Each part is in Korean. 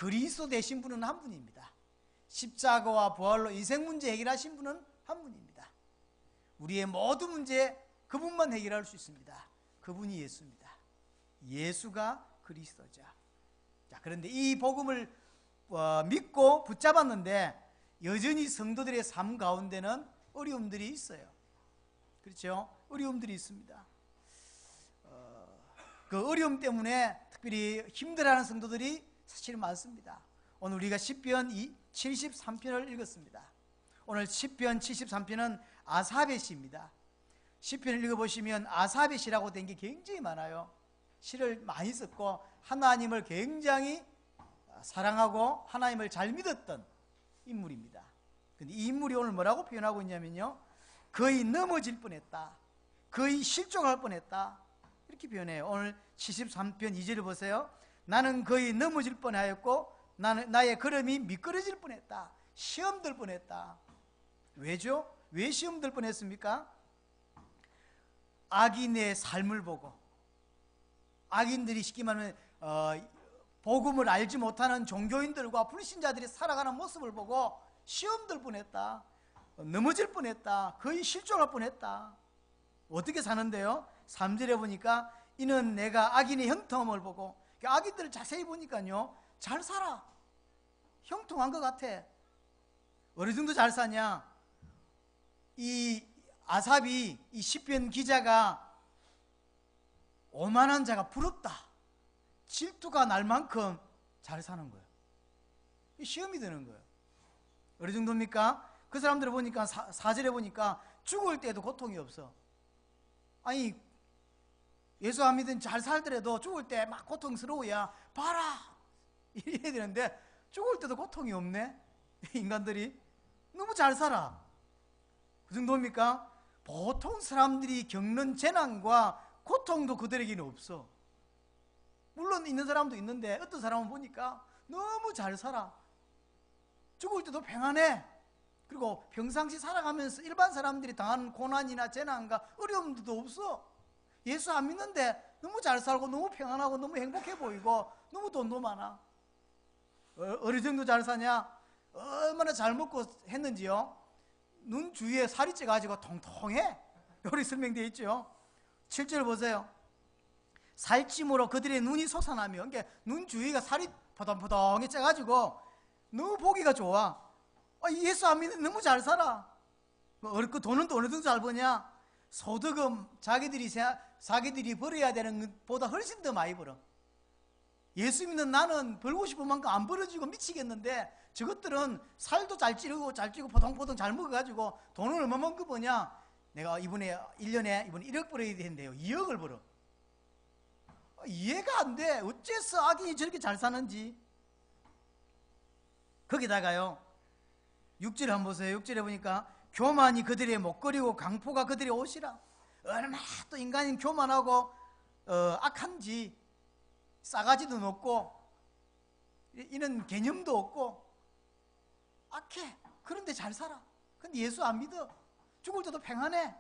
그리스도 되신 분은 한 분입니다. 십자가와 부활로 인생 문제 해결하신 분은 한 분입니다. 우리의 모든 문제 그분만 해결할 수 있습니다. 그분이 예수입니다. 예수가 그리스도자. 자, 그런데 이 복음을 믿고 붙잡았는데 여전히 성도들의 삶 가운데는 어려움들이 있어요. 그렇죠? 어려움들이 있습니다. 그 어려움 때문에 특별히 힘들어하는 성도들이 사실 많습니다. 오늘 우리가 시편 73편을 읽었습니다. 오늘 시편 73편은 아삽의 시입니다. 시편을 읽어보시면 아삽의 시라고 된 게 굉장히 많아요. 시를 많이 썼고 하나님을 굉장히 사랑하고 하나님을 잘 믿었던 인물입니다. 근데 이 인물이 오늘 뭐라고 표현하고 있냐면요, 거의 넘어질 뻔했다, 거의 실종할 뻔했다, 이렇게 표현해요. 오늘 73편 2절을 보세요. 나는 거의 넘어질 뻔하였고 나의 걸음이 미끄러질 뻔했다. 시험 들 뻔했다. 왜죠? 왜 시험 들 뻔했습니까? 악인의 삶을 보고, 악인들이 쉽게 말하면 복음을 알지 못하는 종교인들과 불신자들이 살아가는 모습을 보고 시험 들 뻔했다, 넘어질 뻔했다, 거의 실종할 뻔했다. 어떻게 사는데요? 3절에 보니까 이는 내가 악인의 형통함을 보고, 악인들을 자세히 보니까요 잘 살아. 형통한 것 같아. 어느 정도 잘 사냐? 이 아삽이, 이 시편 기자가 오만한 자가 부럽다, 질투가 날 만큼 잘 사는 거예요. 시험이 되는 거예요. 어느 정도입니까? 그 사람들을 보니까 4절에 보니까 죽을 때도 고통이 없어. 아니, 예수 안 믿은 잘 살더라도 죽을 때 막 고통스러워야 봐라 이래야 되는데 죽을 때도 고통이 없네. 인간들이 너무 잘 살아. 그 정도입니까? 보통 사람들이 겪는 재난과 고통도 그들에게는 없어. 물론 있는 사람도 있는데 어떤 사람은 보니까 너무 잘 살아. 죽을 때도 평안해. 그리고 평상시 살아가면서 일반 사람들이 당하는 고난이나 재난과 어려움도 없어. 예수 안 믿는데 너무 잘 살고 너무 평안하고 너무 행복해 보이고 너무 돈도 많아. 어느 정도 잘 사냐? 얼마나 잘 먹고 했는지요? 눈 주위에 살이 쪄가지고 통통해. 여기 설명되어 있죠. 7절 보세요. 살찜으로 그들의 눈이 솟아나며, 그러니까 눈 주위가 살이 포동포동해 쪄가지고 너무 보기가 좋아. 예수 안 믿는 너무 잘 살아. 그 돈은 또 어느 정도 잘 버냐? 소득은 자기들이 벌어야 되는 것보다 훨씬 더 많이 벌어. 예수 믿는 나는 벌고 싶은 만큼 안 벌어지고 미치겠는데 저것들은 살도 잘 찌르고 포동포동 잘 먹어가지고 돈을 얼마만큼 버냐? 내가 이번에 1년에 1억 벌어야 되는데요 2억을 벌어. 이해가 안 돼. 어째서 악인이 저렇게 잘 사는지. 거기다가요 6절에 한번 보세요. 6절에 보니까 교만이 그들의 목걸이고 강포가 그들의 옷이라. 얼마나 또 인간이 교만하고 악한지. 싸가지도 높고 이런 개념도 없고 악해. 그런데 잘 살아. 근데 예수 안 믿어. 죽을 때도 평안해.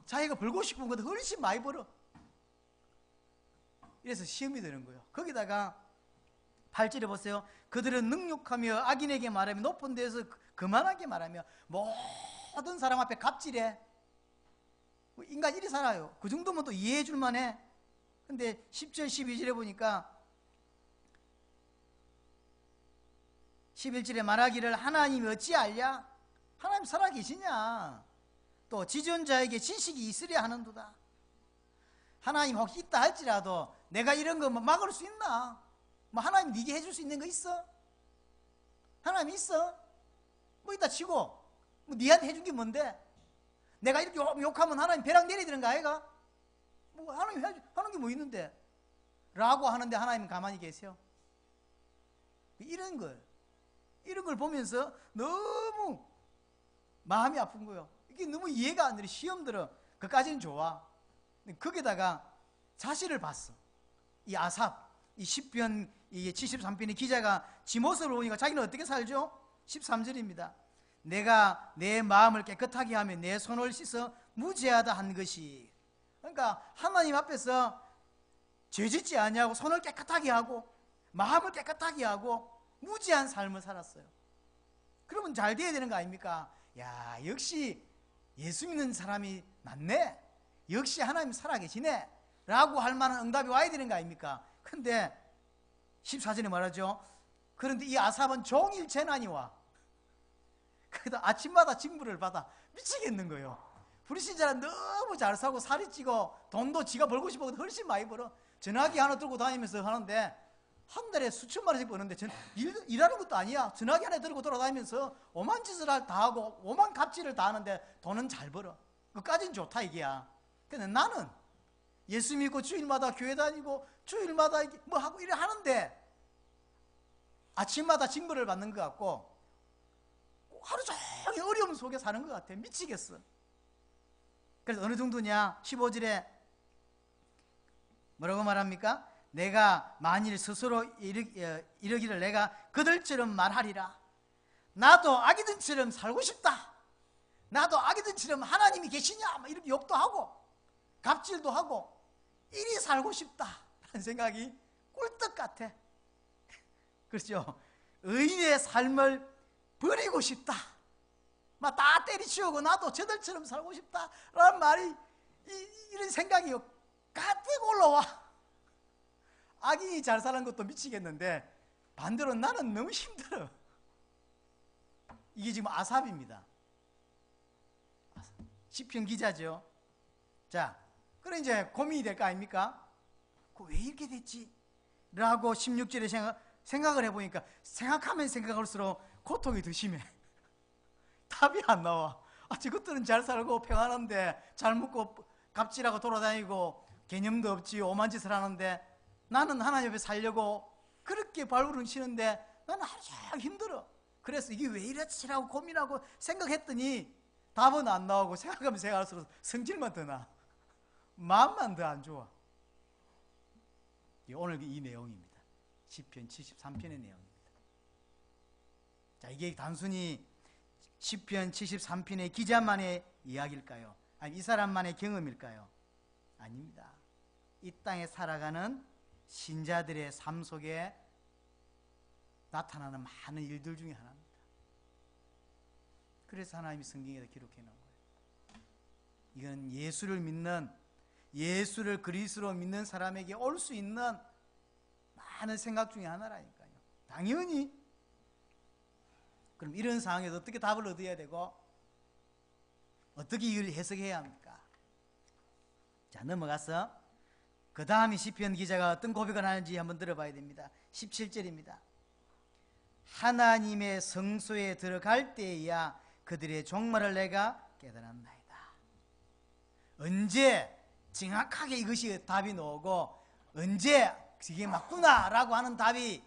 자기가 벌고 싶은 것도 훨씬 많이 벌어. 이래서 시험이 되는 거예요. 거기다가 8절에 보세요. 그들은 능욕하며 악인에게 말하며 높은 데에서 거만하게 말하며 모든 사람 앞에 갑질해. 인간 이리 살아요. 그 정도면 또 이해해 줄 만해. 근데 10절 12절에 보니까 11절에 말하기를 하나님이 어찌 알랴? 하나님 살아계시냐? 또 지존자에게 지식이 있으려 하는도다. 하나님 혹시 있다 할지라도 내가 이런 거 막을 수 있나? 하나님 네게 해줄 수 있는 거 있어? 하나님 있어? 있다 치고 네한테 해준 게 뭔데? 내가 이렇게 욕하면 하나님 벼락 내리드는 거 아이가? 하나님 하는 게 뭐 있는데? 라고 하는데 하나님은 가만히 계세요. 이런 걸 보면서 너무 마음이 아픈 거예요. 이게 너무 이해가 안 돼. 시험 들어. 그까지는 좋아. 거기다가 자신을 봤어. 이 아삽, 이 시편 73편의 기자가 지 모습을 보니까 자기는 어떻게 살죠? 13절입니다. 내가 내 마음을 깨끗하게 하며 내 손을 씻어 무죄하다 한 것이. 그러니까 하나님 앞에서 죄짓지 아니하고 손을 깨끗하게 하고 마음을 깨끗하게 하고 무지한 삶을 살았어요. 그러면 잘 돼야 되는 거 아닙니까? 야, 역시 예수 믿는 사람이 많네, 역시 하나님 살아계시네 라고 할 만한 응답이 와야 되는 거 아닙니까? 근데 14절에 말하죠. 그런데 이 아삽은 종일 재난이 와. 그래도 아침마다 징벌을 받아 미치겠는 거예요. 불신자는 너무 잘 사고 살이 찌고 돈도 지가 벌고 싶어도 훨씬 많이 벌어. 전화기 하나 들고 다니면서 하는데 한 달에 수천만 원씩 버는데 일하는 것도 아니야. 전화기 하나 들고 돌아다니면서 오만 짓을 다 하고 오만 갑질을 다 하는데 돈은 잘 벌어. 그까진 좋다 이게야. 근데 나는 예수 믿고 주일마다 교회 다니고 주일마다 뭐 하고 이래 하는데 아침마다 징벌을 받는 것 같고 하루 종일 어려움 속에 사는 것 같아. 미치겠어. 그래서 어느 정도냐? 15절에 뭐라고 말합니까? 내가 만일 스스로 이르기를 내가 그들처럼 말하리라. 나도 아기들처럼 살고 싶다. 나도 아기들처럼 하나님이 계시냐? 막 이렇게 욕도 하고 갑질도 하고 이리 살고 싶다 라는 생각이 꿀떡 같아. 그렇죠? 의인의 삶을 버리고 싶다. 막 다 때리치우고 나도 저들처럼 살고 싶다 라는 말이 이런 생각이 가득 올라와. 악인이 잘 사는 것도 미치겠는데 반대로 나는 너무 힘들어. 이게 지금 아삽입니다. 시편 기자죠. 자, 그럼 이제 고민이 될 거 아닙니까? 왜 이렇게 됐지? 라고 16절에 생각을 해보니까 생각하면 생각할수록 고통이 더 심해. 답이 안 나와. 저것들은 잘 살고 평안한데 잘 먹고 갑질하고 돌아다니고 개념도 없지 오만 짓을 하는데 나는 하나님 앞에 살려고 그렇게 발버둥 치는데 나는 하루 종일 힘들어. 그래서 이게 왜 이렇지라고 고민하고 생각했더니 답은 안 나오고 생각하면 생각할수록 성질만 더 나. 마음만 더 안 좋아. 오늘 이 내용입니다. 시편 73편의 내용입니다. 자, 이게 단순히 시편 73편의 기자만의 이야기일까요? 아니 이 사람만의 경험일까요? 아닙니다. 이 땅에 살아가는 신자들의 삶 속에 나타나는 많은 일들 중에 하나입니다. 그래서 하나님이 성경에다 기록해 놓은 거예요. 이건 예수를 믿는, 예수를 그리스도로 믿는 사람에게 올 수 있는 많은 생각 중에 하나라니까요. 당연히. 그럼 이런 상황에서 어떻게 답을 얻어야 되고 어떻게 이걸 해석해야 합니까? 자, 넘어가서 그 다음에 시편 기자가 어떤 고백을 하는지 한번 들어봐야 됩니다. 17절입니다. 하나님의 성소에 들어갈 때에야 그들의 종말을 내가 깨달았나이다. 언제 정확하게 이것이 답이 나오고 언제 이게 맞구나 라고 하는 답이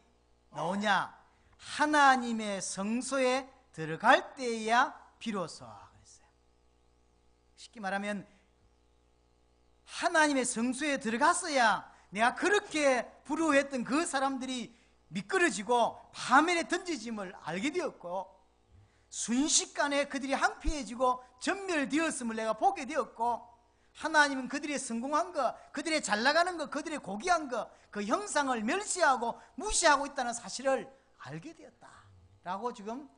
나오냐? 하나님의 성소에 들어갈 때에야 비로소 그랬어요. 쉽게 말하면 하나님의 성소에 들어갔어야 내가 그렇게 부러워했던 그 사람들이 미끄러지고 파멸에 던져짐을 알게 되었고 순식간에 그들이 항폐해지고 전멸되었음을 내가 보게 되었고 하나님은 그들의 성공한 것, 그들의 잘나가는 것, 그들의 고귀한 것, 그 형상을 멸시하고 무시하고 있다는 사실을 알게 되었다 라고 지금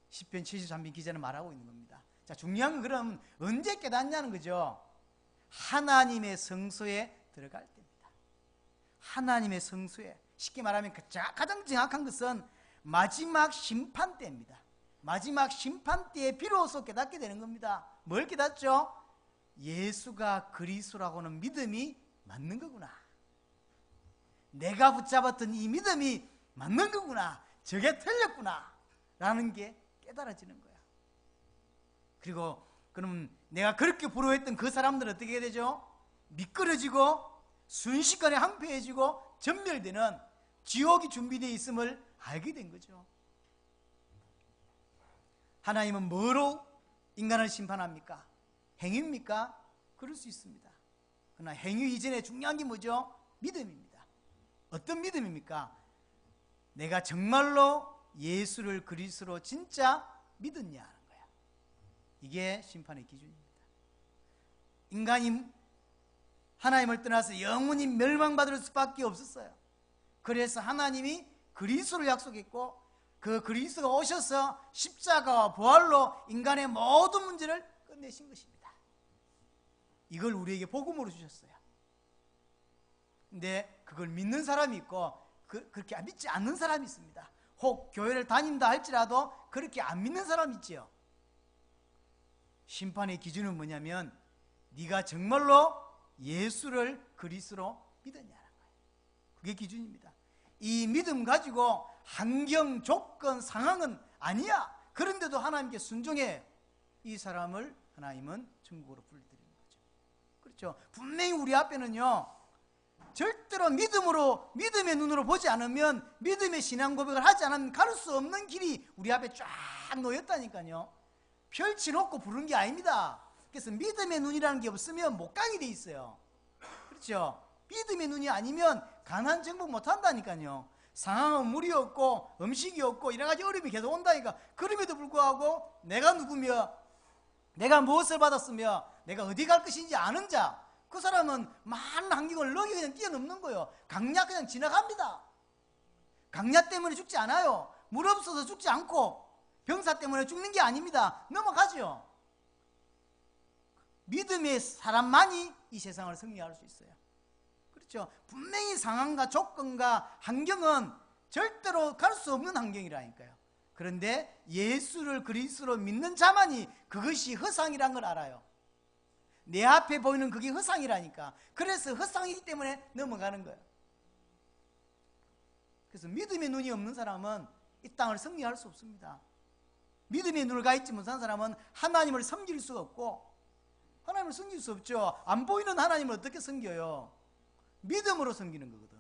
시편 73편 기자는 말하고 있는 겁니다. 자, 중요한 건 그럼 언제 깨닫냐는 거죠. 하나님의 성소에 들어갈 때입니다. 하나님의 성소에, 쉽게 말하면 가장 정확한 것은 마지막 심판 때입니다. 마지막 심판 때에 비로소 깨닫게 되는 겁니다. 뭘 깨닫죠? 예수가 그리스도라고는 믿음이 맞는 거구나. 내가 붙잡았던 이 믿음이 맞는 거구나. 저게 틀렸구나 라는 게 깨달아지는 거야. 그리고 그럼 내가 그렇게 부러워했던 그 사람들은 어떻게 되죠? 미끄러지고 순식간에 항폐해지고 전멸되는 지옥이 준비되어 있음을 알게 된 거죠. 하나님은 뭐로 인간을 심판합니까? 행위입니까? 그럴 수 있습니다. 그러나 행위 이전에 중요한 게 뭐죠? 믿음입니다. 어떤 믿음입니까? 내가 정말로 예수를 그리스도로 진짜 믿었냐 하는 거야. 이게 심판의 기준입니다. 인간이 하나님을 떠나서 영원히 멸망받을 수밖에 없었어요. 그래서 하나님이 그리스도를 약속했고 그 그리스도가 오셔서 십자가와 부활로 인간의 모든 문제를 끝내신 것입니다. 이걸 우리에게 복음으로 주셨어요. 근데 그걸 믿는 사람이 있고 그렇게 믿지 않는 사람이 있습니다. 혹 교회를 다닌다 할지라도 그렇게 안 믿는 사람이 있지요. 심판의 기준은 뭐냐면 네가 정말로 예수를 그리스도로 믿었냐는 거예요. 그게 기준입니다. 이 믿음 가지고 환경, 조건, 상황은 아니야. 그런데도 하나님께 순종해. 이 사람을 하나님은 천국으로 불러들이는 거죠. 그렇죠. 분명히 우리 앞에는요, 절대로 믿음의 눈으로 보지 않으면, 믿음의 신앙 고백을 하지 않으면 갈 수 없는 길이 우리 앞에 쫙 놓였다니까요. 펼쳐놓고 부른 게 아닙니다. 그래서 믿음의 눈이라는 게 없으면 못 가게 돼 있어요. 그렇죠. 믿음의 눈이 아니면 가난 정복 못 한다니까요. 상황은 물이 없고 음식이 없고 여러 가지 어려움이 계속 온다니까. 그럼에도 불구하고 내가 누구며 내가 무엇을 받았으며 내가 어디 갈 것인지 아는 자, 그 사람은 많은 환경을 너기 그냥 뛰어넘는 거예요. 강약 그냥 지나갑니다. 강약 때문에 죽지 않아요. 물 없어서 죽지 않고 병사 때문에 죽는 게 아닙니다. 넘어가죠. 믿음의 사람만이 이 세상을 승리할 수 있어요. 그렇죠. 분명히 상황과 조건과 환경은 절대로 갈 수 없는 환경이라니까요. 그런데 예수를 그리스도로 믿는 자만이 그것이 허상이란 걸 알아요. 내 앞에 보이는 그게 허상이라니까. 그래서 허상이기 때문에 넘어가는 거예요. 그래서 믿음의 눈이 없는 사람은 이 땅을 승리할 수 없습니다. 믿음의 눈을 가있지 못한 사람은 하나님을 섬길 수 없고, 하나님을 섬길 수 없죠. 안 보이는 하나님을 어떻게 섬겨요? 믿음으로 섬기는 거거든.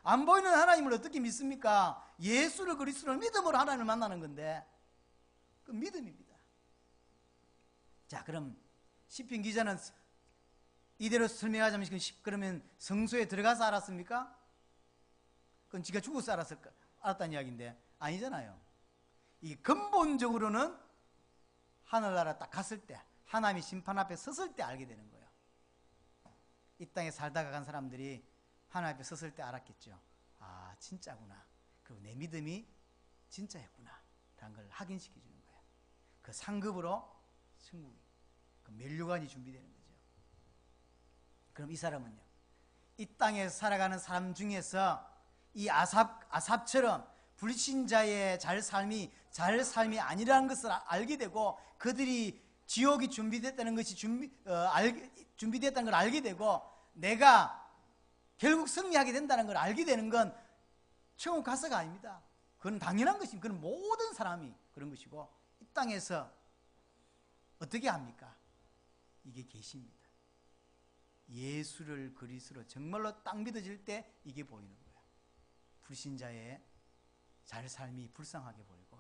안 보이는 하나님을 어떻게 믿습니까? 예수를 그리스도를 믿음으로 하나님을 만나는 건데, 그 믿음입니다. 자, 그럼 시편 기자는 이대로 설명하자면, 그러면 성소에 들어가서 알았습니까? 그건 지가 죽어서 알았다는 이야기인데 아니잖아요. 이 근본적으로는 하늘나라 딱 갔을 때, 하나님이 심판 앞에 섰을 때 알게 되는 거예요. 이 땅에 살다가 간 사람들이 하나님 앞에 섰을 때 알았겠죠. 아, 진짜구나. 그리고 내 믿음이 진짜였구나 라는 걸 확인시켜 주는 거예요. 그 상급으로 천국이, 그 면류관이 준비되는 거죠. 그럼 이 사람은요, 이 땅에 살아가는 사람 중에서 이 아삽처럼 불신자의 잘 삶이 아니라는 것을 알게 되고, 그들이 지옥이 준비됐다는 것이 준비됐다는 걸 알게 되고, 내가 결국 승리하게 된다는 걸 알게 되는 건 천국 가서가 아닙니다. 그건 당연한 것입니다. 그건 모든 사람이 그런 것이고, 이 땅에서 어떻게 합니까? 이게 계시입니다. 예수를 그리스도로 정말로 딱 믿어질 때 이게 보이는 거예요. 불신자의 잘 삶이 불쌍하게 보이고,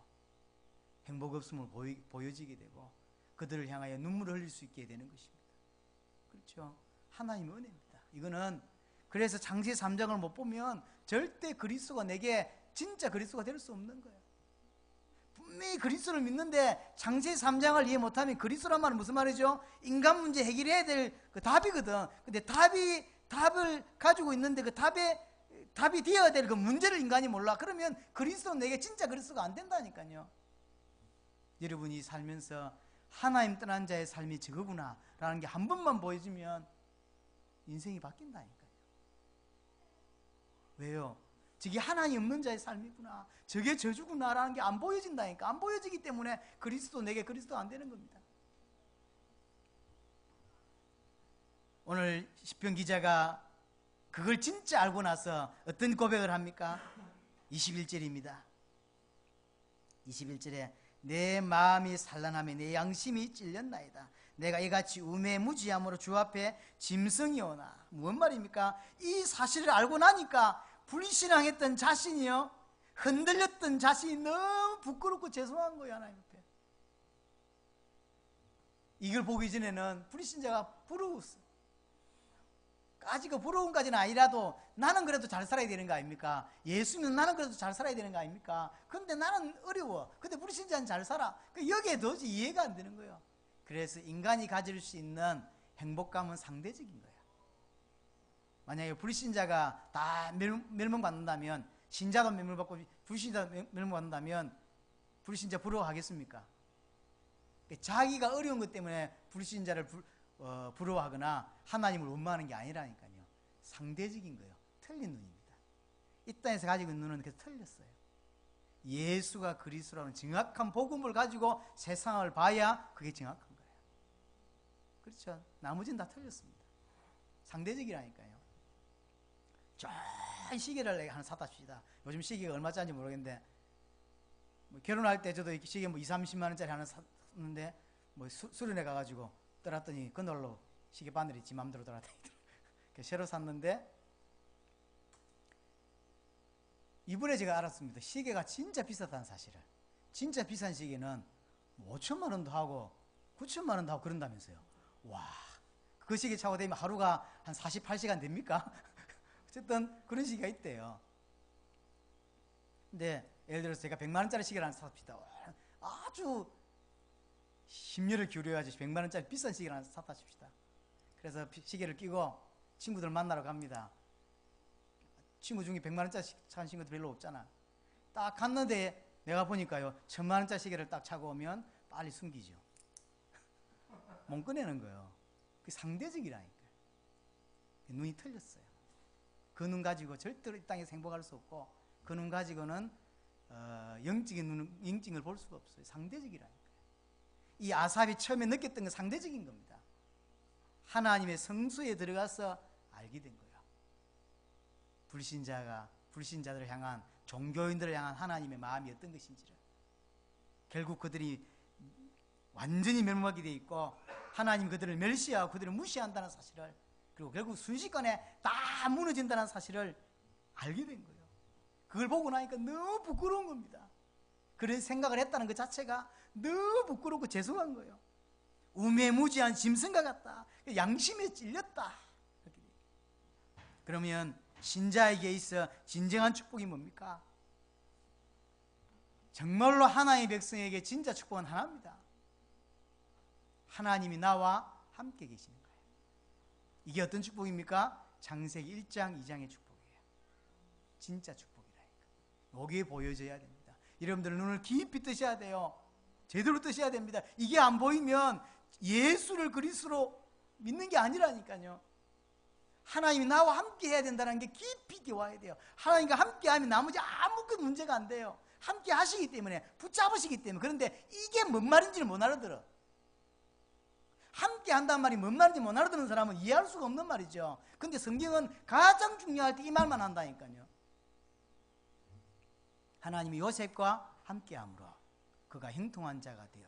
행복 없음을 보여지게 되고, 그들을 향하여 눈물을 흘릴 수 있게 되는 것입니다. 그렇죠. 하나님의 은혜입니다. 이거는 그래서 창세기 3장을 못 보면 절대 그리스도가 내게 진짜 그리스도가 될 수 없는 거예요. 분명히 그리스도를 믿는데 창세기 3장을 이해 못하면, 그리스도란 말은 무슨 말이죠? 인간 문제 해결해야 될 그 답이거든. 근데 답을 가지고 있는데 그 답이 되어야 될 그 문제를 인간이 몰라. 그러면 그리스도는 내게 진짜 그리스도가 안 된다니까요. 여러분이 살면서 하나님 떠난 자의 삶이 저거구나 라는 게 한 번만 보여주면 인생이 바뀐다니까요. 왜요? 저게 하나님 없는 자의 삶이구나, 저게 저주구나 라는 게 안 보여진다니까. 안 보여지기 때문에 그리스도, 내게 그리스도 안 되는 겁니다. 오늘 시편 기자가 그걸 진짜 알고 나서 어떤 고백을 합니까? 21절입니다. 21절에 내 마음이 산란하며 내 양심이 찔렸나이다. 내가 이같이 우매무지함으로 주 앞에 짐승이 오나. 무슨 말입니까? 이 사실을 알고 나니까 불신앙했던 자신이요, 흔들렸던 자신이 너무 부끄럽고 죄송한 거예요. 하나님 앞에. 이걸 보기 전에는 불신자가 부러웠어요. 아직 그 부러움까지는 아니라도 나는 그래도 잘 살아야 되는 거 아닙니까? 예수님은 나는 그래도 잘 살아야 되는 거 아닙니까? 근데 나는 어려워. 근데 불신자는 잘 살아. 여기에 도저히 이해가 안 되는 거예요. 그래서 인간이 가질 수 있는 행복감은 상대적인 거예요. 만약에 불신자가 다 멸망받는다면, 신자도 멸망받고 불신자도 멸망받는다면 불신자 부러워하겠습니까? 자기가 어려운 것 때문에 불신자를 부러워하거나 하나님을 원망하는 게 아니라니까요. 상대적인 거예요. 틀린 눈입니다. 이 땅에서 가지고 있는 눈은 그래서 틀렸어요. 예수가 그리스도라는 정확한 복음을 가지고 세상을 봐야 그게 정확한 거예요. 그렇죠? 나머지는 다 틀렸습니다. 상대적이라니까요. 좋은 시계를 내가 하나 사다 줍시다. 요즘 시계가 얼마짜리인지 모르겠는데, 뭐 결혼할 때 저도 이렇게 시계 뭐 20-30만 원짜리 하나 샀는데, 뭐 수련회 가가지고 떠났더니 그날로 시계 바늘이 지 맘대로 돌아다니더라고요. 새로 샀는데, 이번에 제가 알았습니다. 시계가 진짜 비쌌다는 사실을. 진짜 비싼 시계는 5천만 원도 하고 9천만 원도 하고 그런다면서요. 와, 그 시계 차고 되면 하루가 한 48시간 됩니까? 어쨌든 그런 시계가 있대요. 근데 예를 들어서 제가 100만 원짜리 시계를 하나 삽시다. 아주 심려를 기울여가지고 100만 원짜리 비싼 시계를 하나 사다 줍시다. 그래서 시계를 끼고 친구들 만나러 갑니다. 친구 중에 100만 원짜리 산 친구도 별로 없잖아. 딱 갔는데 내가 보니까요, 1000만 원짜리 시계를 딱 차고 오면 빨리 숨기죠. 못 꺼내는 거예요. 그게 상대적이라니까요. 눈이 틀렸어요. 그 눈 가지고 절대로 이 땅에서 행복할 수 없고, 그 눈 가지고는 영적인 걸 볼 수가 없어요. 상대적이라니까요. 이 아삽이 처음에 느꼈던 건 상대적인 겁니다. 하나님의 성소에 들어가서 알게 된 거예요. 불신자들을 향한, 종교인들을 향한 하나님의 마음이 어떤 것인지를. 결국 그들이 완전히 멸망하게 돼 있고, 하나님 그들을 멸시하고 그들을 무시한다는 사실을, 그리고 결국 순식간에 다 무너진다는 사실을 알게 된 거예요. 그걸 보고 나니까 너무 부끄러운 겁니다. 그런 생각을 했다는 것 자체가 너무 부끄럽고 죄송한 거예요. 우매무지한 짐승과 같다. 양심에 찔렸다. 그러면 신자에게 있어 진정한 축복이 뭡니까? 정말로 하나님의 백성에게 진짜 축복은 하나입니다. 하나님이 나와 함께 계시는 거예요. 이게 어떤 축복입니까? 창세기 1장, 2장의 축복이에요. 진짜 축복이라니까. 여기에 보여져야 됩니다. 여러분들 눈을 깊이 뜨셔야 돼요. 제대로 뜨셔야 됩니다. 이게 안 보이면 예수를 그리스도로 믿는 게 아니라니까요. 하나님이 나와 함께 해야 된다는 게 깊이 와야 돼요. 하나님과 함께 하면 나머지 아무것도 문제가 안 돼요. 함께 하시기 때문에, 붙잡으시기 때문에. 그런데 이게 뭔 말인지를 못 알아들어. 함께 한다는 말이 뭔 말인지 못 알아듣는 사람은 이해할 수가 없는 말이죠. 근데 성경은 가장 중요할 때 이 말만 한다니까요. 하나님이 요셉과 함께 함으로 그가 형통한 자가 되어.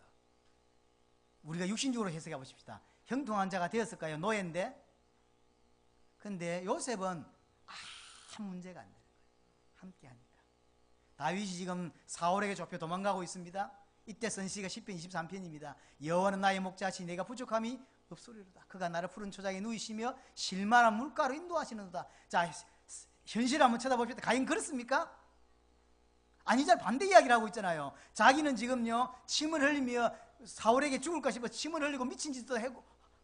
우리가 육신적으로 해석해 보십시다. 형통한 자가 되었을까요? 노예인데. 근데 요셉은 아무 문제가 안 되는 거예요. 함께 하니까. 다윗이 지금 사울에게 좁혀 도망가고 있습니다. 이때 선시가 10편 23편입니다. 여호와는 나의 목자시 내가 부족함이 없소리로다. 그가 나를 푸른 초장에 누이시며 실만한 물가로 인도하시는도다. 자, 현실 한번 쳐다봅시다. 과연 그렇습니까? 아니잖아요. 반대 이야기를 하고 있잖아요. 자기는 지금요, 침을 흘리며 사울에게 죽을까 싶어 침을 흘리고 미친 짓도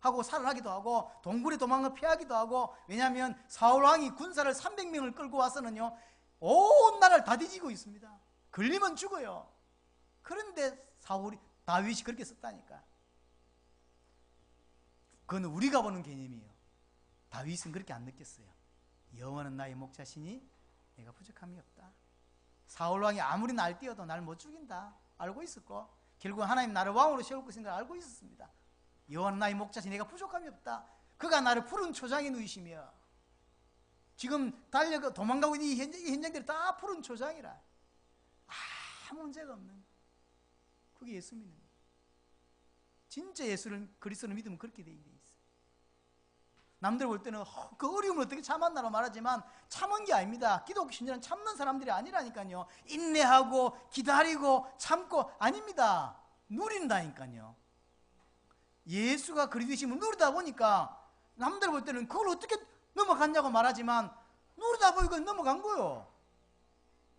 하고 살아나기도 하고 동굴에 도망을 피하기도 하고, 왜냐하면 사울 왕이 군사를 300명을 끌고 와서는요, 온 나라를 다 뒤지고 있습니다. 걸리면 죽어요. 그런데 다윗이 그렇게 썼다니까. 그건 우리가 보는 개념이에요. 다윗은 그렇게 안 느꼈어요. 여호와는 나의 목자시니 내가 부족함이 없다. 사울왕이 아무리 날 뛰어도 날 못 죽인다 알고 있었고, 결국 하나님 나를 왕으로 세울 것인 걸 알고 있었습니다. 여호와는 나의 목자시니 내가 부족함이 없다. 그가 나를 푸른 초장에 누이시며. 지금 달려가 도망가고 있는 이 현장들이 다 푸른 초장이라. 아무 문제가 없는. 그게 예수 믿는 거예요. 진짜 예수를, 그리스도를 믿으면 그렇게 돼 있어요. 남들 볼 때는 그 어려움을 어떻게 참았나로 말하지만 참은 게 아닙니다. 기독교 신자는 참는 사람들이 아니라니까요. 인내하고 기다리고 참고 아닙니다. 누린다니까요. 예수가 그리 되시면 누리다 보니까 남들 볼 때는 그걸 어떻게 넘어갔냐고 말하지만 누리다 보니까 넘어간 거예요.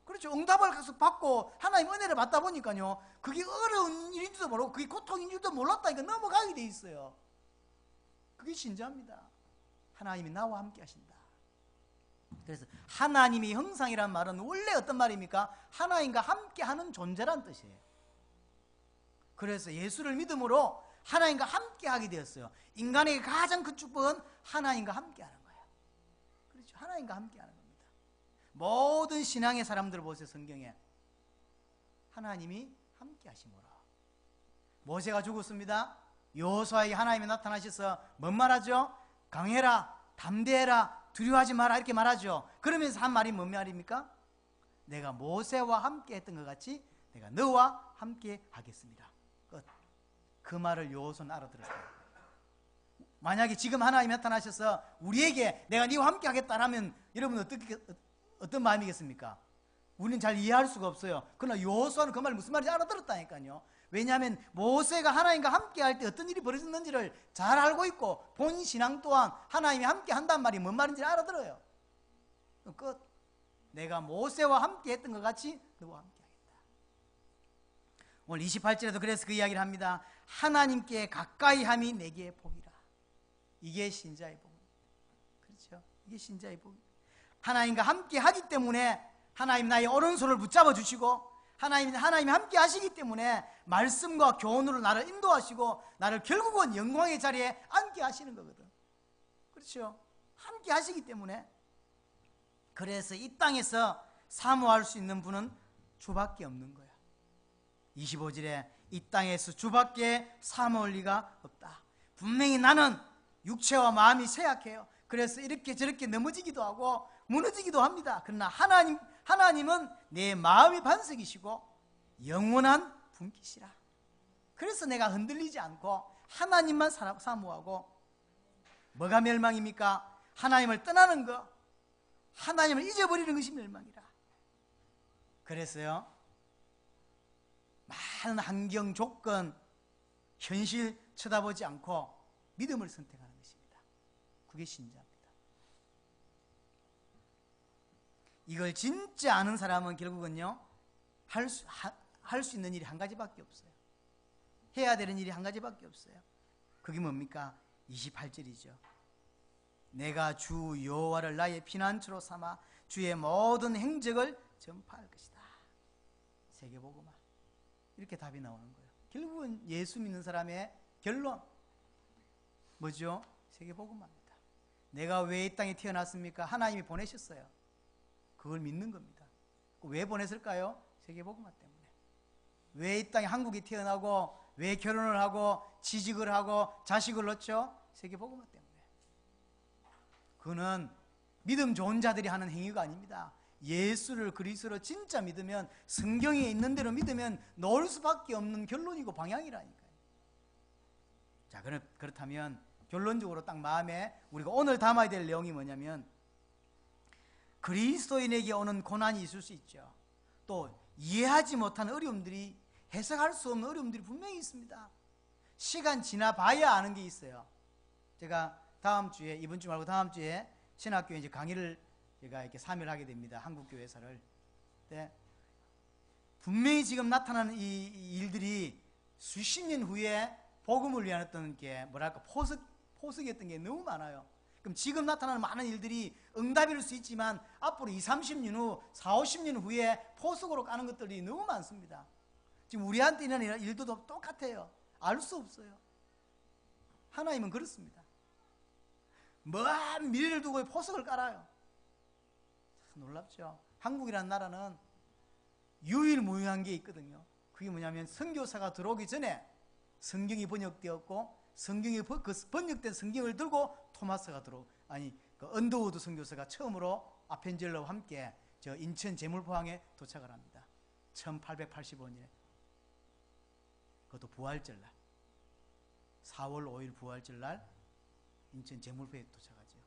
그렇죠. 응답을 계속 받고 하나님 은혜를 받다 보니까요, 그게 어려운 일인지도 모르고 그게 고통인 줄도 몰랐다니까 넘어가게 돼 있어요. 그게 신자입니다. 하나님이 나와 함께 하신다. 그래서 하나님의 형상이란 말은 원래 어떤 말입니까? 하나님과 함께하는 존재란 뜻이에요. 그래서 예수를 믿음으로 하나님과 함께하게 되었어요. 인간에게 가장 큰 축복은 하나님과 함께하는 거예요. 그렇죠? 하나님과 함께하는 겁니다. 모든 신앙의 사람들 보세요. 성경에 하나님이 함께하시므로. 모세가 죽었습니다. 여호수아에게 하나님이 나타나셔서 뭔 말하죠? 강해라, 담대해라, 두려워하지 마라 이렇게 말하죠. 그러면서 한 말이 뭔 말입니까? 내가 모세와 함께 했던 것 같이 내가 너와 함께 하겠습니다. 끝. 그 말을 여호수아는 알아들었어요. 만약에 지금 하나님이 나타나셔서 우리에게 내가 네와 함께 하겠다라면 여러분 어떤 마음이겠습니까? 우리는 잘 이해할 수가 없어요. 그러나 여호수아는 그 말이 무슨 말인지 알아들었다니까요. 왜냐하면 모세가 하나님과 함께 할 때 어떤 일이 벌어졌는지를 잘 알고 있고 본 신앙 또한 하나님이 함께 한다는 말이 뭔 말인지 알아들어요. 끝. 내가 모세와 함께 했던 것 같이 너와 함께 하겠다. 오늘 28절에도 그래서 그 이야기를 합니다. 하나님께 가까이 함이 내게 복이라. 이게 신자의 복입니다. 그렇죠? 이게 신자의 복입니다. 하나님과 함께 하기 때문에 하나님 나의 오른손을 붙잡아 주시고 하나님이 함께 하시기 때문에 말씀과 교훈으로 나를 인도하시고 나를 결국은 영광의 자리에 앉게 하시는 거거든. 그렇죠? 함께 하시기 때문에. 그래서 이 땅에서 사모할 수 있는 분은 주밖에 없는 거야. 25절에 이 땅에서 주밖에 사모할 리가 없다. 분명히 나는 육체와 마음이 쇠약해요. 그래서 이렇게 저렇게 넘어지기도 하고 무너지기도 합니다. 그러나 하나님은 내 마음의 반석이시고 영원한 분깃이라. 그래서 내가 흔들리지 않고 하나님만 사모하고. 뭐가 멸망입니까? 하나님을 떠나는 것, 하나님을 잊어버리는 것이 멸망이라. 그래서요, 많은 환경, 조건, 현실 쳐다보지 않고 믿음을 선택하는 것입니다. 그게 신자입니다. 이걸 진짜 아는 사람은 결국은요, 할 수 있는 일이 한 가지밖에 없어요. 해야 되는 일이 한 가지밖에 없어요. 그게 뭡니까? 28절이죠. 내가 주 여호와를 나의 피난처로 삼아 주의 모든 행적을 전파할 것이다. 세계복음화. 이렇게 답이 나오는 거예요. 결국은 예수 믿는 사람의 결론 뭐죠? 세계복음화입니다. 내가 왜 이 땅에 태어났습니까? 하나님이 보내셨어요. 그걸 믿는 겁니다. 왜 보냈을까요? 세계복음화 때문에. 왜 이 땅에 한국이 태어나고 왜 결혼을 하고 취직을 하고 자식을 낳죠? 세계복음화 때문에. 그거는 믿음 좋은 자들이 하는 행위가 아닙니다. 예수를 그리스도로 진짜 믿으면, 성경에 있는 대로 믿으면 놓을 수밖에 없는 결론이고 방향이라니까요. 자, 그렇다면 결론적으로 딱 마음에 우리가 오늘 담아야 될 내용이 뭐냐면, 그리스도인에게 오는 고난이 있을 수 있죠. 또 이해하지 못하는 어려움들이, 해석할 수 없는 어려움들이 분명히 있습니다. 시간 지나봐야 아는 게 있어요. 제가 다음 주에, 이번 주 말고 다음 주에 신학교에 이제 강의를 제가 이렇게 3일 하게 됩니다. 한국교회사를. 네. 분명히 지금 나타나는 이 일들이 수십 년 후에 복음을 위한 어떤 게 뭐랄까 포석이었던 게 너무 많아요. 그럼 지금 나타나는 많은 일들이 응답일 수 있지만 앞으로 20, 30년 후, 40, 50년 후에 포석으로 까는 것들이 너무 많습니다. 지금 우리한테 있는 일도 똑같아요. 알 수 없어요. 하나님은 그렇습니다. 먼 미래를 두고 포석을 깔아요. 놀랍죠. 한국이라는 나라는 유일무이한 게 있거든요. 그게 뭐냐면 선교사가 들어오기 전에 성경이 번역되었고, 성경이 번역된 성경을 들고 토마스가 언더우드 선교사가 처음으로 아펜젤러와 함께 저 인천 제물포항에 도착을 합니다. 1885년에. 그것도 부활절날, 4월 5일 부활절날 인천 제물포에 도착하죠.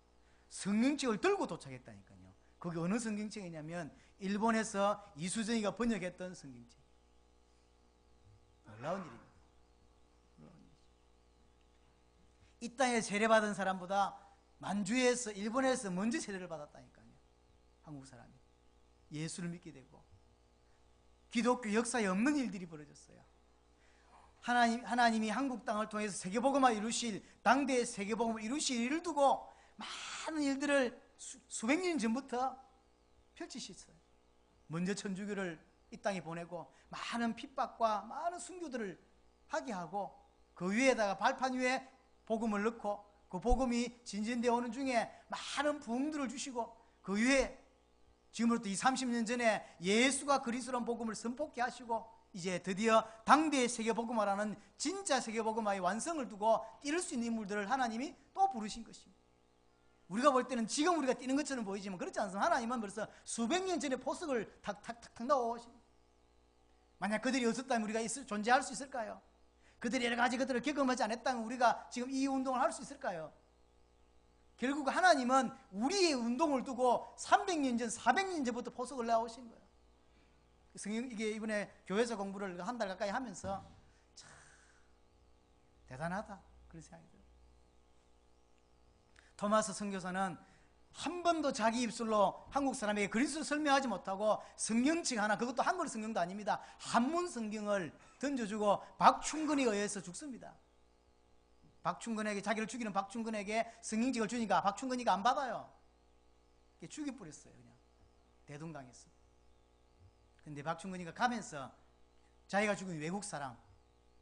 성경책을 들고 도착했다니까요. 거기 어느 성경책이냐면 일본에서 이수정이가 번역했던 성경책. 놀라운 일입니다. 이 땅에 세례받은 사람보다 만주에서, 일본에서 먼저 세례를 받았다니까요. 한국 사람이. 예수를 믿게 되고 기독교 역사에 없는 일들이 벌어졌어요. 하나님이 한국 땅을 통해서 세계복음화 이루실, 당대의 세계복음을 이루실 일을 두고 많은 일들을 수백 년 전부터 펼치셨어요. 먼저 천주교를 이 땅에 보내고 많은 핍박과 많은 순교들을 하게 하고 그 위에다가 발판 위에 복음을 넣고 그 복음이 진전되어 오는 중에 많은 부흥들을 주시고 그 위에 지금부터 30년 전에 예수가 그리스도라는 복음을 선포케 하시고 이제 드디어 당대의 세계복음화라는 진짜 세계복음화의 완성을 두고 뛸 수 있는 인물들을 하나님이 또 부르신 것입니다. 우리가 볼 때는 지금 우리가 뛰는 것처럼 보이지만 그렇지 않습니다. 하나님은 벌써 수백 년 전에 포석을 탁탁탁 넣으십니다. 만약 그들이 없었다면 우리가 존재할 수 있을까요? 그들이 여러 가지 것들을 경험하지 않았다면 우리가 지금 이 운동을 할 수 있을까요? 결국 하나님은 우리의 운동을 두고 300년 전, 400년 전부터 포석을 내오신 거예요. 이게 이번에 교회에서 공부를 한 달 가까이 하면서 참 대단하다 그런 생각이 들어요. 토마스 선교사는 한 번도 자기 입술로 한국 사람에게 그리스도를 설명하지 못하고 성경책 하나, 그것도 한글 성경도 아닙니다, 한문 성경을 던져주고 박충근에 의해서 죽습니다. 박충근에게, 자기를 죽이는 박충근에게 성경책을 주니까 박충근이가 안 받아요. 죽여버렸어요. 그냥 대동강에서. 근데 박충근이가 가면서 자기가 죽인 외국 사람,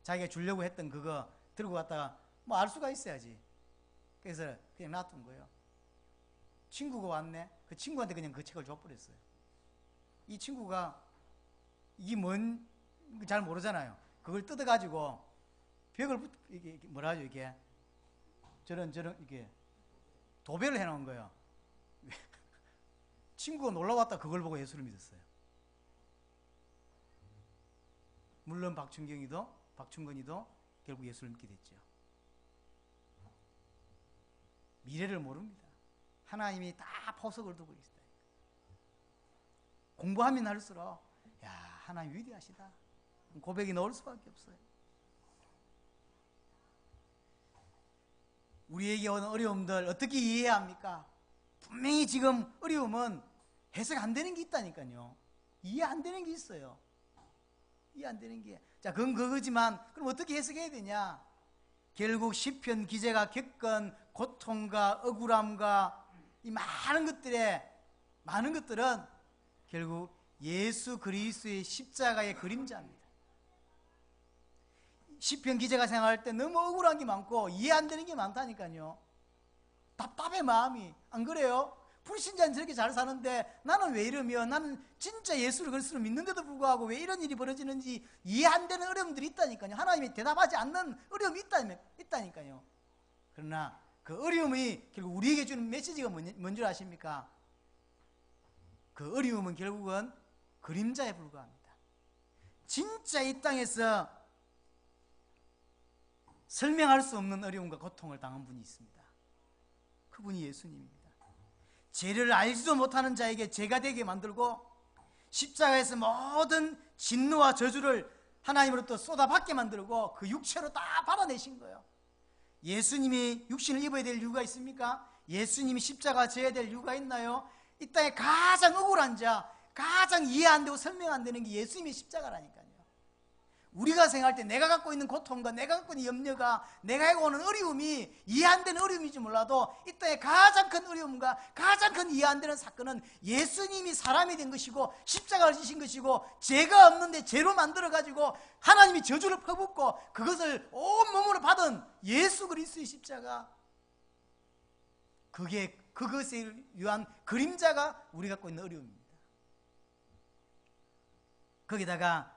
자기가 주려고 했던 그거 들고 갔다가 뭐 알 수가 있어야지. 그래서 그냥 놔둔 거예요. 친구가 왔네. 그 친구한테 그냥 그 책을 줘버렸어요. 이 친구가 이게 뭔 잘 모르잖아요. 그걸 뜯어가지고 벽을 이게 뭐라 하죠, 이게 저런 이게 도배를 해놓은 거예요. 친구가 놀러 왔다 그걸 보고 예수를 믿었어요. 물론 박충근이도 결국 예수를 믿게 됐죠. 미래를 모릅니다. 하나님이 다 포석을 두고 있어요. 공부하면 할수록 야, 하나님 위대하시다 고백이 나올 수밖에 없어요. 우리에게 오는 어려움들 어떻게 이해해야 합니까? 분명히 지금 어려움은 해석 안 되는 게 있다니까요. 이해 안 되는 게 있어요. 이해 안 되는 게. 자, 그건 그거지만 그럼 어떻게 해석해야 되냐? 결국 시편 기자가 겪은 고통과 억울함과 이 많은 것들은 결국 예수 그리스도의 십자가의 그림자입니다. 시편 기자가 생각할 때 너무 억울한 게 많고 이해 안 되는 게 많다니까요. 답답해 마음이. 안 그래요? 불신자는 저렇게 잘 사는데 나는 왜 이러면, 나는 진짜 예수를 그리스도를 믿는데도 불구하고 왜 이런 일이 벌어지는지 이해 안 되는 어려움들이 있다니까요. 하나님이 대답하지 않는 어려움이 있다니까요. 그러나 그 어려움이 결국 우리에게 주는 메시지가 뭔 줄 아십니까? 그 어려움은 결국은 그림자에 불과합니다. 진짜 이 땅에서 설명할 수 없는 어려움과 고통을 당한 분이 있습니다. 그분이 예수님입니다. 죄를 알지도 못하는 자에게 죄가 되게 만들고 십자가에서 모든 진노와 저주를 하나님으로부터 쏟아받게 만들고 그 육체로 다 받아내신 거예요. 예수님이 육신을 입어야 될 이유가 있습니까? 예수님이 십자가 져야 될 이유가 있나요? 이 땅에 가장 억울한 자, 가장 이해 안 되고 설명 안 되는 게 예수님의 십자가라니까요. 우리가 생각할 때 내가 갖고 있는 고통과 내가 갖고 있는 염려가, 내가 갖고 오는 어려움이 이해 안 되는 어려움인지 몰라도 이 땅에 가장 큰 어려움과 가장 큰 이해 안 되는 사건은 예수님이 사람이 된 것이고 십자가를 지신 것이고 죄가 없는데 죄로 만들어가지고 하나님이 저주를 퍼붓고 그것을 온몸으로 받은 예수 그리스도의 십자가, 그것에 위한 그림자가 우리 갖고 있는 어려움입니다. 거기다가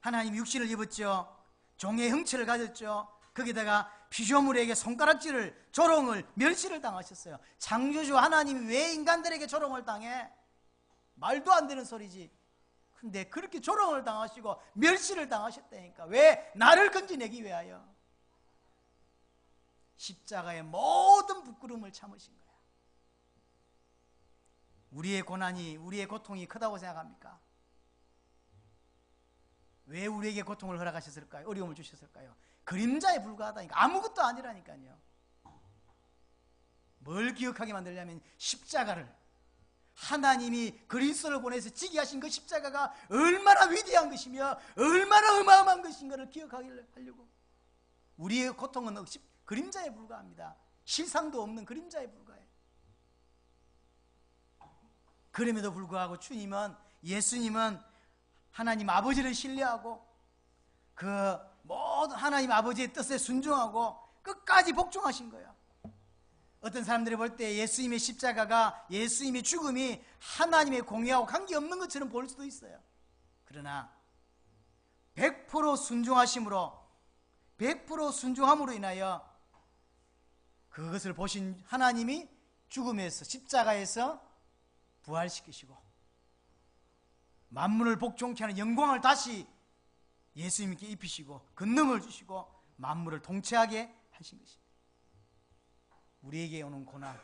하나님 육신을 입었죠. 종의 형체를 가졌죠. 거기다가 피조물에게 손가락질을, 조롱을, 멸시를 당하셨어요. 창조주 하나님이 왜 인간들에게 조롱을 당해? 말도 안 되는 소리지. 근데 그렇게 조롱을 당하시고 멸시를 당하셨다니까. 왜? 나를 건져내기 위하여. 십자가의 모든 부끄러움을 참으신 거야. 우리의 고난이, 우리의 고통이 크다고 생각합니까? 왜 우리에게 고통을 허락하셨을까요? 어려움을 주셨을까요? 그림자에 불과하다니까. 아무것도 아니라니까요. 뭘 기억하게 만들려면 십자가를, 하나님이 그리스도를 보내서 지게 하신 그 십자가가 얼마나 위대한 것이며 얼마나 어마어마한 것인가를 기억하려고. 우리의 고통은 그림자에 불과합니다. 실상도 없는 그림자에 불과해요. 그럼에도 불구하고 예수님은 하나님 아버지를 신뢰하고 그 모든 하나님 아버지의 뜻에 순종하고 끝까지 복종하신 거예요. 어떤 사람들이 볼 때 예수님의 십자가가, 예수님의 죽음이 하나님의 공의하고 관계없는 것처럼 볼 수도 있어요. 그러나 100% 순종하심으로, 100% 순종함으로 인하여 그것을 보신 하나님이 죽음에서, 십자가에서 부활시키시고 만물을 복종케 하는 영광을 다시 예수님께 입히시고 권능을 주시고 만물을 통치하게 하신 것입니다. 우리에게 오는 고난,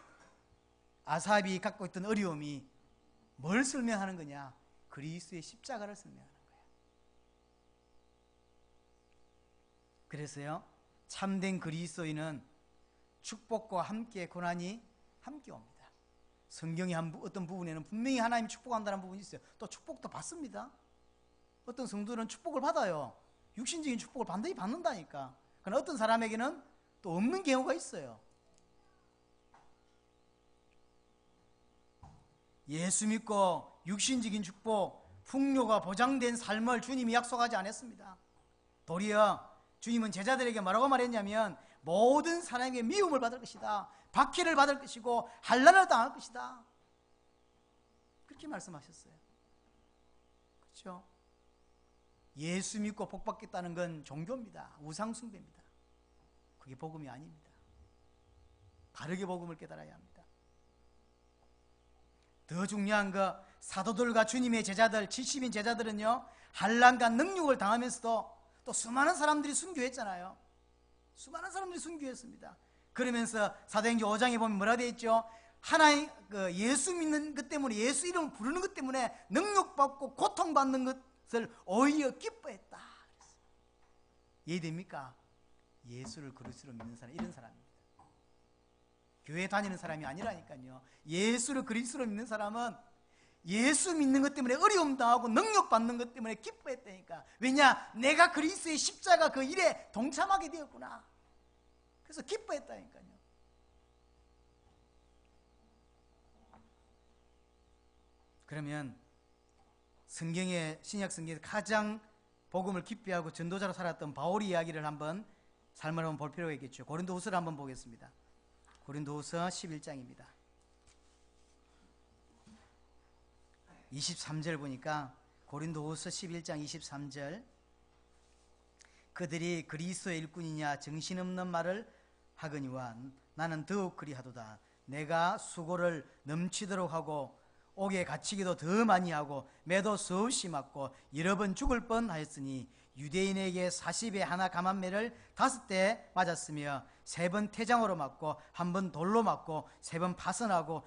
아삽이 갖고 있던 어려움이 뭘 설명하는 거냐? 그리스도의 십자가를 설명하는 거예요. 그래서요, 참된 그리스도인은 축복과 함께 고난이 함께 옵니다. 성경의 어떤 부분에는 분명히 하나님이 축복한다는 부분이 있어요. 또 축복도 받습니다. 어떤 성도는 축복을 받아요. 육신적인 축복을 반드시 받는다니까. 그러나 어떤 사람에게는 또 없는 경우가 있어요. 예수 믿고 육신적인 축복, 풍요가 보장된 삶을 주님이 약속하지 않았습니다. 도리어 주님은 제자들에게 뭐라고 말했냐면 모든 사람에게 미움을 받을 것이다, 박해를 받을 것이고 환난을 당할 것이다, 그렇게 말씀하셨어요. 그렇죠? 예수 믿고 복 받겠다는 건 종교입니다. 우상 숭배입니다. 그게 복음이 아닙니다. 바르게 복음을 깨달아야 합니다. 더 중요한 거, 사도들과 주님의 제자들, 70인 제자들은요, 환난과 능욕을 당하면서도 또 수많은 사람들이 순교했잖아요. 수많은 사람들이 순교했습니다. 그러면서 사도행전 5장에 보면 뭐라 되어 있죠? 하나님, 예수 믿는 것 때문에, 예수 이름을 부르는 것 때문에 능욕받고 고통받는 것을 오히려 기뻐했다. 이해됩니까? 예수를 그리스도로 믿는 사람, 이런 사람입니다. 교회 다니는 사람이 아니라니까요. 예수를 그리스도로 믿는 사람은 예수 믿는 것 때문에 어려움 당하고 능력 받는 것 때문에 기뻐했다니까. 왜냐? 내가 그리스도의 십자가 그 일에 동참하게 되었구나. 그래서 기뻐했다니까요. 그러면 성경의, 신약 성경에서 가장 복음을 기뻐하고 전도자로 살았던 바울의 이야기를 한번, 삶을 한번 볼 필요가 있겠죠. 고린도후서를 한번 보겠습니다. 고린도후서 11장입니다. 23절 보니까 고린도후서 11장 23절, 그들이 그리스도의 일꾼이냐 정신없는 말을 하거니와 나는 더욱 그리하도다. 내가 수고를 넘치도록 하고 옥에 갇히기도 더 많이 하고 매도 수없이 맞고 여러 번 죽을 뻔하였으니 유대인에게 40에 하나 감한매를 5대 맞았으며 3번 태장으로 맞고 1번 돌로 맞고 3번 파선하고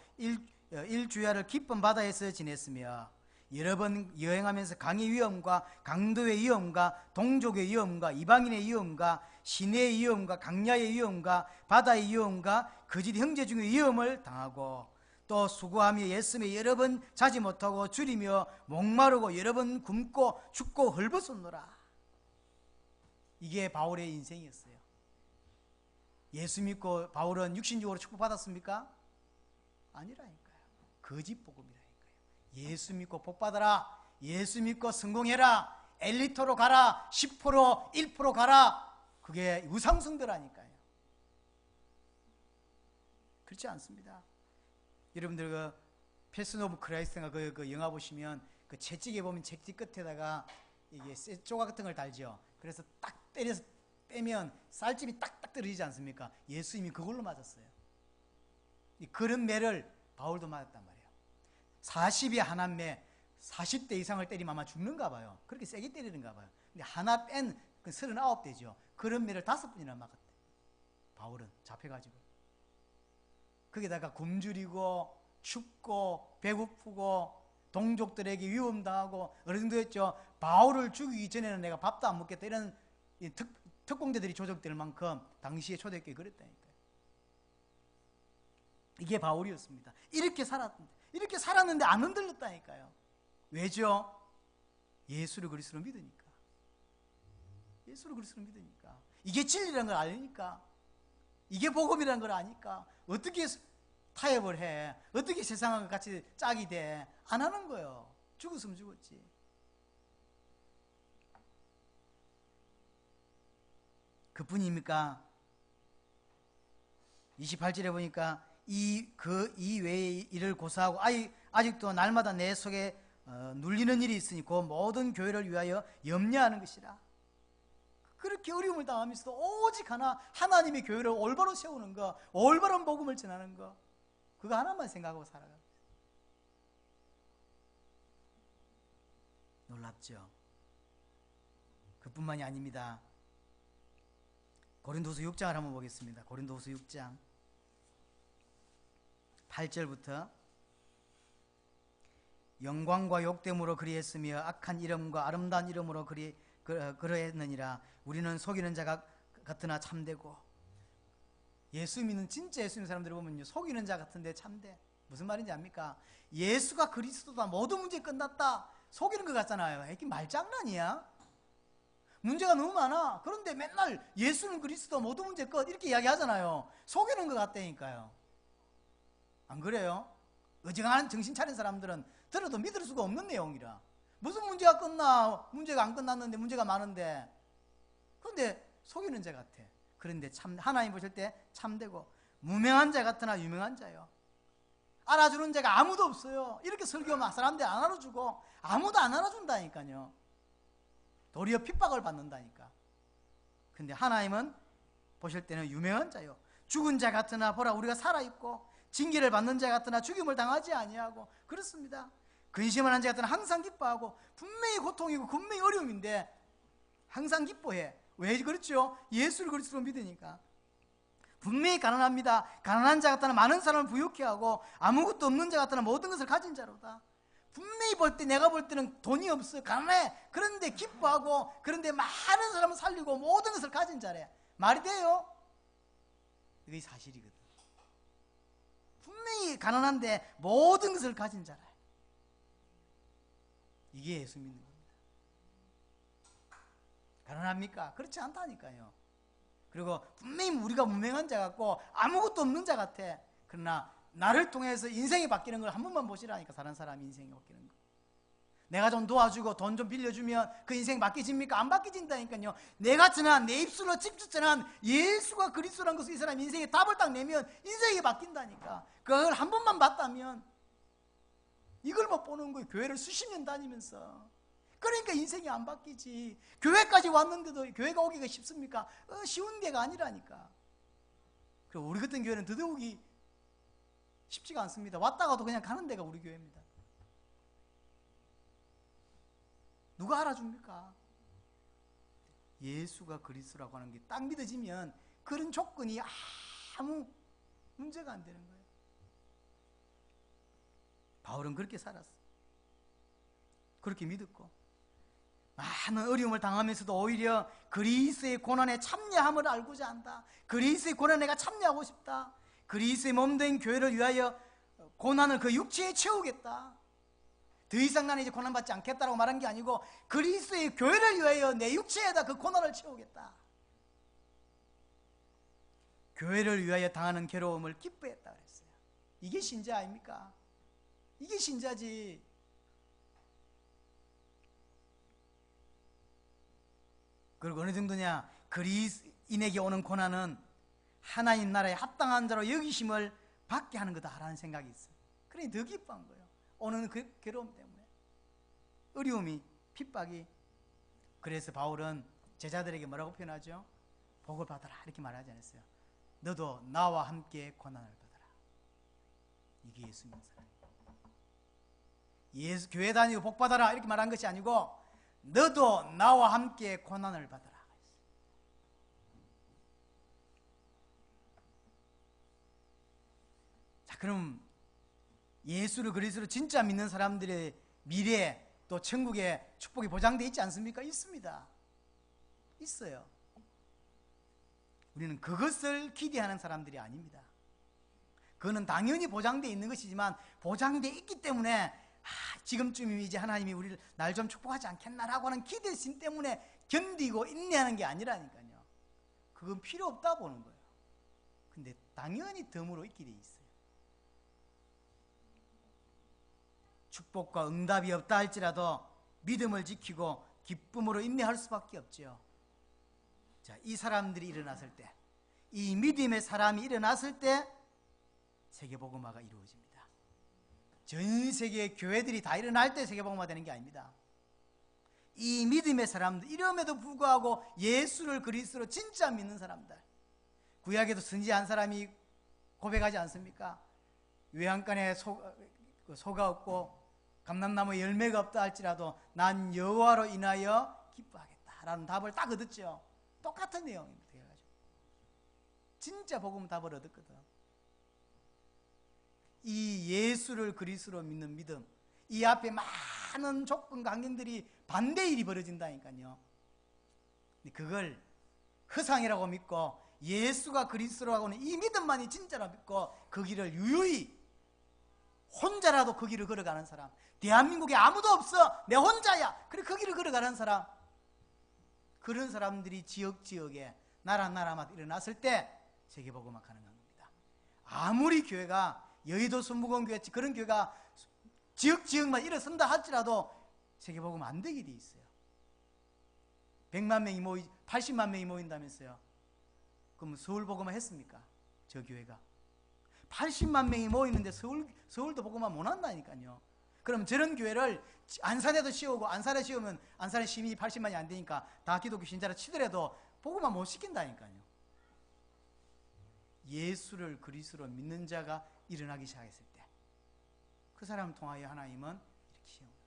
일주야를 깊은 바다에서 지냈으며 여러 번 여행하면서 강의 위험과 강도의 위험과 동족의 위험과 이방인의 위험과 시내의 위험과 강야의 위험과 바다의 위험과 거짓 형제 중의 위험을 당하고 또 수고하며 애쓰며 여러 번 자지 못하고 줄이며 목마르고 여러 번 굶고 죽고 헐벗었노라. 이게 바울의 인생이었어요. 예수 믿고 바울은 육신적으로 축복받았습니까? 아니라니까요. 거짓 복음이라니까요. 예수 믿고 복받아라, 예수 믿고 성공해라, 엘리트로 가라, 10% 1% 가라, 그게 우상숭배라니까요. 그렇지 않습니다. 여러분들 그 패션 오브 크라이스트가 그 영화 보시면 그 채찍에 보면 채찍 끝에다가 이게 조각 같은 걸 달죠. 그래서 딱 때려서 빼면 쌀집이 딱딱 떨어지지 않습니까? 예수님이 그걸로 맞았어요. 그런 매를 바울도 맞았단 말이에요. 40이 하나 매, 40대 이상을 때리면 아마 죽는가 봐요. 그렇게 세게 때리는가 봐요. 근데 하나 뺀 그 39대죠. 그런 매를 5번이나 맞았대. 바울은 잡혀가지고. 거기다가 굶주리고 춥고 배고프고 동족들에게 위험당하고 어느 정도 했죠. 바울을 죽이기 전에는 내가 밥도 안 먹겠다, 이런 특공대들이 조직될 만큼 당시에 초대교회 그랬다니까요. 이게 바울이었습니다. 이렇게 살았는데 안 흔들렸다니까요. 왜죠? 예수를 그리스도로 믿으니까. 예수를 그리스도로 믿으니까. 이게 진리라는 걸 아니까. 이게 복음이라는 걸 아니까. 어떻게 타협을 해? 어떻게 세상과 같이 짝이 돼? 안 하는 거예요. 죽었으면 죽었지. 그뿐입니까? 28절에 보니까 이 외의 일을 고사하고 아직도 날마다 내 속에 눌리는 일이 있으니 그 모든 교회를 위하여 염려하는 것이라. 그렇게 어려움을 당하면서도 오직 하나님의 교회를 올바로 세우는 거, 올바른 복음을 전하는 거, 그거 하나만 생각하고 살아가요. 놀랍죠? 그뿐만이 아닙니다. 고린도서 6장을 한번 보겠습니다. 고린도서 6장 8절부터 영광과 욕됨으로 그리했으며 악한 이름과 아름다운 이름으로 그러했느니라. 우리는 속이는 자가 같으나 참되고. 예수 믿는 진짜 예수 믿는 사람들을 보면요, 속이는 자 같은데 참돼. 무슨 말인지 압니까? 예수가 그리스도다, 모든 문제 끝났다, 속이는 것 같잖아요. 이게 말장난이야? 문제가 너무 많아. 그런데 맨날 예수는 그리스도, 모든 문제 끝, 이렇게 이야기하잖아요. 속이는 것 같다니까요. 안 그래요? 어지간한 정신 차린 사람들은 들어도 믿을 수가 없는 내용이라. 무슨 문제가 끝나? 문제가 안 끝났는데 문제가 많은데. 그런데 속이는 자 같아. 그런데 하나님 보실 때 참되고, 무명한 자 같으나 유명한 자요. 알아주는 자가 아무도 없어요. 이렇게 설교하면 사람들이 안 알아주고 아무도 안 알아준다니까요. 도리어 핍박을 받는다니까. 근데 하나님은 보실 때는 유명한 자요. 죽은 자 같으나 보라 우리가 살아있고, 징계를 받는 자 같으나 죽임을 당하지 아니하고. 그렇습니다. 근심을 한 자 같으나 항상 기뻐하고. 분명히 고통이고 분명히 어려움인데 항상 기뻐해. 왜 그렇죠? 예수를 그리스도로 믿으니까. 분명히 가난합니다. 가난한 자 같으나 많은 사람을 부유케 하고, 아무것도 없는 자 같으나 모든 것을 가진 자로다. 분명히 볼 때, 내가 볼 때는 돈이 없어요. 가난해. 그런데 기뻐하고, 그런데 많은 사람을 살리고 모든 것을 가진 자래. 말이 돼요? 이게 사실이거든. 분명히 가난한데 모든 것을 가진 자래. 이게 예수 믿는 겁니다. 가난합니까? 그렇지 않다니까요. 그리고 분명히 우리가 무명한 자 같고 아무것도 없는 자 같아. 그러나 나를 통해서 인생이 바뀌는 걸 한 번만 보시라니까. 다른 사람 인생이 바뀌는 거. 내가 좀 도와주고 돈 좀 빌려주면 그 인생 바뀌집니까? 안 바뀌진다니까요. 내가 전한, 내 입술로 직접 전한 예수가 그리스도라는 것을 이 사람 인생에 답을 딱 내면 인생이 바뀐다니까. 그걸 한 번만 봤다면 이걸 못 보는 거예요. 교회를 수십 년 다니면서. 그러니까 인생이 안 바뀌지. 교회까지 왔는데도 교회가 오기가 쉽습니까? 쉬운 데가 아니라니까. 그리고 우리 같은 교회는 더더욱이 쉽지가 않습니다. 왔다가도 그냥 가는 데가 우리 교회입니다. 누가 알아줍니까? 예수가 그리스도라고 하는 게 딱 믿어지면 그런 조건이 아무 문제가 안 되는 거예요. 바울은 그렇게 살았어. 그렇게 믿었고, 많은 어려움을 당하면서도 오히려 그리스도의 고난에 참여함을 알고자 한다. 그리스도의 고난에 내가 참여하고 싶다. 그리스도의 몸된 교회를 위하여 고난을 그 육체에 채우겠다. 더 이상 나는 이제 고난받지 않겠다라고 말한 게 아니고, 그리스도의 교회를 위하여 내 육체에다 그 고난을 채우겠다. 교회를 위하여 당하는 괴로움을 기뻐했다 그랬어요. 이게 신자 아닙니까? 이게 신자지. 그리고 어느 정도냐? 그리스인에게 오는 고난은 하나님 나라에 합당한 자로 여기심을 받게 하는 거다라는 생각이 있어요. 그러니 더 기뻐한 거예요. 오는 그 괴로움 때문에, 어려움이, 핍박이. 그래서 바울은 제자들에게 뭐라고 표현하죠? 복을 받아라 이렇게 말하지 않았어요. 너도 나와 함께 고난을 받아라. 이게 예수 믿는 사람. 교회 다니고 복 받아라 이렇게 말한 것이 아니고, 너도 나와 함께 고난을 받아라. 자, 그럼 예수를 그리스도로 진짜 믿는 사람들의 미래, 또 천국의 축복이 보장되어 있지 않습니까? 있습니다. 있어요. 우리는 그것을 기대하는 사람들이 아닙니다. 그거는 당연히 보장되어 있는 것이지만, 보장되어 있기 때문에 지금쯤이면 이제 하나님이 우리를 날 좀 축복하지 않겠나라고 하는 기대심 때문에 견디고 인내하는 게 아니라니까요. 그건 필요 없다 보는 거예요. 근데 당연히 덤으로 있게 돼 있어요. 축복과 응답이 없다 할지라도 믿음을 지키고 기쁨으로 인내할 수밖에 없죠. 자, 이 사람들이 일어났을 때, 이 믿음의 사람이 일어났을 때 세계복음화가 이루어집니다. 전 세계의 교회들이 다 일어날 때 세계복음화 되는 게 아닙니다. 이 믿음의 사람들, 이름에도 불구하고 예수를 그리스도로 진짜 믿는 사람들, 구약에도 선지한 사람이 고백하지 않습니까? 외양간에 소가 없고 감람나무에 열매가 없다 할지라도 난 여호와로 인하여 기뻐하겠다라는 답을 딱 얻었죠. 똑같은 내용입니다. 진짜 복음 답을 얻었거든. 이 예수를 그리스도로 믿는 믿음, 이 앞에 많은 조건과 환경들이 반대 일이 벌어진다니까요. 그걸 허상이라고 믿고 예수가 그리스도라고 하는 이 믿음만이 진짜라 믿고 그 길을 유유히 혼자라도 그 길을 걸어가는 사람, 대한민국에 아무도 없어 내 혼자야 그래 그 길을 걸어가는 사람, 그런 사람들이 지역에 나라마다 일어났을 때 세계복음화 가능한 겁니다. 아무리 교회가 여의도 순복음교회 그런 교회가 지역만 일어선다 할지라도 세계복음화 안 되게 돼 있어요. 100만 명이 80만 명이 모인다면서요. 그럼 서울복음화 했습니까? 저 교회가 80만 명이 모이는데 서울도 복음화 못 한다니까요. 그럼 저런 교회를 안산에도 씌우고, 안산에 씌우면 안산에 시민이 80만이 안 되니까 다 기독교 신자라 치더라도 복음화 못 시킨다니까요. 예수를 그리스도로 믿는 자가 일어나기 시작했을 때 그 사람을 통하여 하나님은 이렇게 시험을 거예요.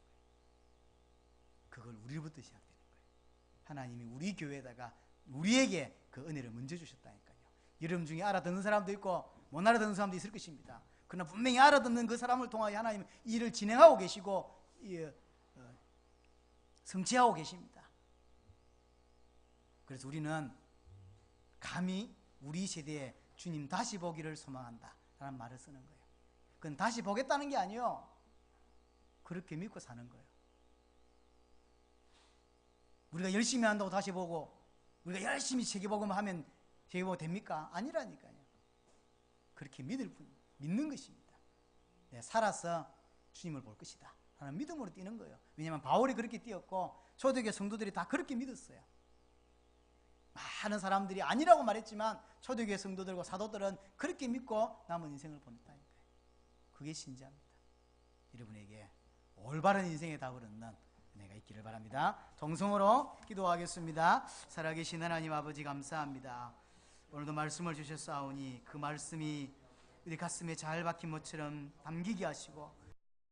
그걸 우리부터 시작되는 거예요. 하나님이 우리 교회에다가 우리에게 그 은혜를 먼저 주셨다니까요. 여러분 중에 알아듣는 사람도 있고 못 알아듣는 사람도 있을 것입니다. 그러나 분명히 알아듣는 그 사람을 통하여 하나님은 일을 진행하고 계시고 성취하고 계십니다. 그래서 우리는 감히 우리 세대에 주님 다시 보기를 소망한다 라는 말을 쓰는 거예요. 그건 다시 보겠다는 게 아니에요. 그렇게 믿고 사는 거예요. 우리가 열심히 한다고 다시 보고 우리가 열심히 세계복음 하면 세계복음 됩니까? 아니라니까요. 그렇게 믿는 것입니다. 네, 살아서 주님을 볼 것이다 라는 믿음으로 뛰는 거예요. 왜냐하면 바울이 그렇게 뛰었고 초대교회 성도들이 다 그렇게 믿었어요. 많은 사람들이 아니라고 말했지만 초대교회 성도들과 사도들은 그렇게 믿고 남은 인생을 보냈다니까요. 그게 신자입니다. 여러분에게 올바른 인생의 답을 얻는 은혜가 있기를 바랍니다. 동성으로 기도하겠습니다. 살아계신 하나님 아버지 감사합니다. 오늘도 말씀을 주셨사오니 그 말씀이 우리 가슴에 잘 박힌 모처럼 담기게 하시고